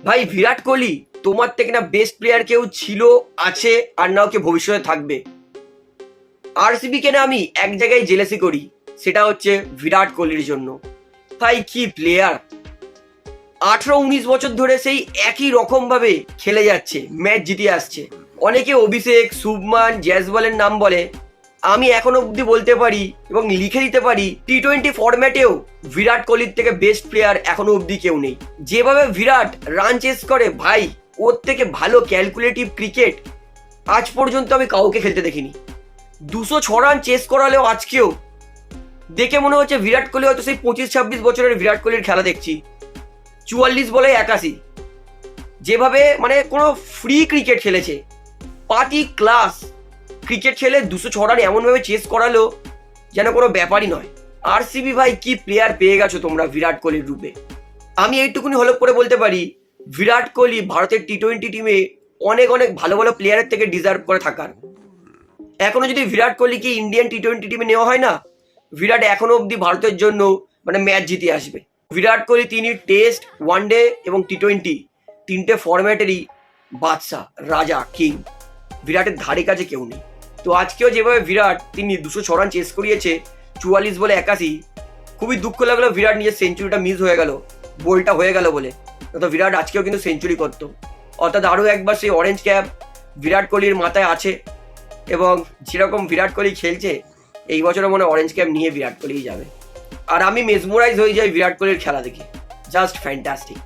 ভাই বিরাট কোহলি তোমার থেকে না বেস্ট প্লেয়ার কেউ ছিল, আছে, আর নাও কেউ ভবিষ্যতে থাকবে। আরসিবি কে না আমি এক জায়গায় জেলেসি করি, সেটা হচ্ছে বিরাট কোহলির জন্য। ভাই কি প্লেয়ার, 18-19 বছর ধরে সেই একই রকম ভাবে খেলে যাচ্ছে, ম্যাচ জিতে আসছে। অনেকে অভিষেক, শুভমান, জয়সওয়ালের নাম বলে, আমি এখনো অব্দি বলতে পারি এবং লিখে দিতে পারি টি-20 ফরম্যাটেও বিরাট কোহলির থেকে বেস্ট প্লেয়ার এখনো অব্দি কেউ নেই। যেভাবে বিরাট রান চেস করে, ভাই ওর থেকে ভালো ক্যালকুলেটিভ ক্রিকেট আজ পর্যন্ত আমি কাউকে খেলতে দেখিনি। 206 রান চেস করালেও আজকেও দেখে মনে হচ্ছে বিরাট কোহলি হয়তো সেই 25-26 বছরের বিরাট কোহলির খেলা দেখছি। 44 বলে 81, যেভাবে মানে কোনো ফ্রি ক্রিকেট খেলেছে, পাতি ক্লাস ক্রিকেট খেলে 206 রান এমনভাবে চেস করালো যেন কোনো ব্যাপারই নয়। আরসিবি ভাই কি প্লেয়ার পেয়ে গেছো তোমরা বিরাট কোহলির রূপে। আমি এইটুকুনি হলপ করে বলতে পারি, বিরাট কোহলি ভারতের টি-20 টিমে অনেক অনেক ভালো ভালো প্লেয়ারের থেকে ডিজার্ভ করে থাকার। এখনো যদি বিরাট কোহলিকে ইন্ডিয়ান টি-20 টিমে নেওয়া হয় না, বিরাট এখনো অব্দি ভারতের জন্য মানে ম্যাচ জিতে আসবে। বিরাট কোহলি তিনি টেস্ট, ওয়ানডে এবং টি-20 তিনটে ফরম্যাটেরই বাদশাহ, রাজা, কিং। বিরাটের ধারে কাছে কেউ নেই। তো আজকেও যেভাবে বিরাট তিনি 206 রান চেস করিয়েছে 44 বলে 81, খুবই দুঃখ লাগলো বিরাট নিজের সেঞ্চুরিটা মিস হয়ে গেল, বোলটা হয়ে গেল বলে। তো বিরাট আজকেও কিন্তু সেঞ্চুরি করতো। অর্থাৎ আরও একবার সেই অরেঞ্জ ক্যাপ বিরাট কোহলির মাথায় আছে, এবং যেরকম বিরাট কোহলি খেলছে এই বছরও মনে অরেঞ্জ ক্যাপ নিয়ে বিরাট কোহলিই যাবে। আর আমি মেসমোরাইজ হয়ে যাই বিরাট কোহলির খেলা দেখে, জাস্ট ফ্যান্টাস্টিক।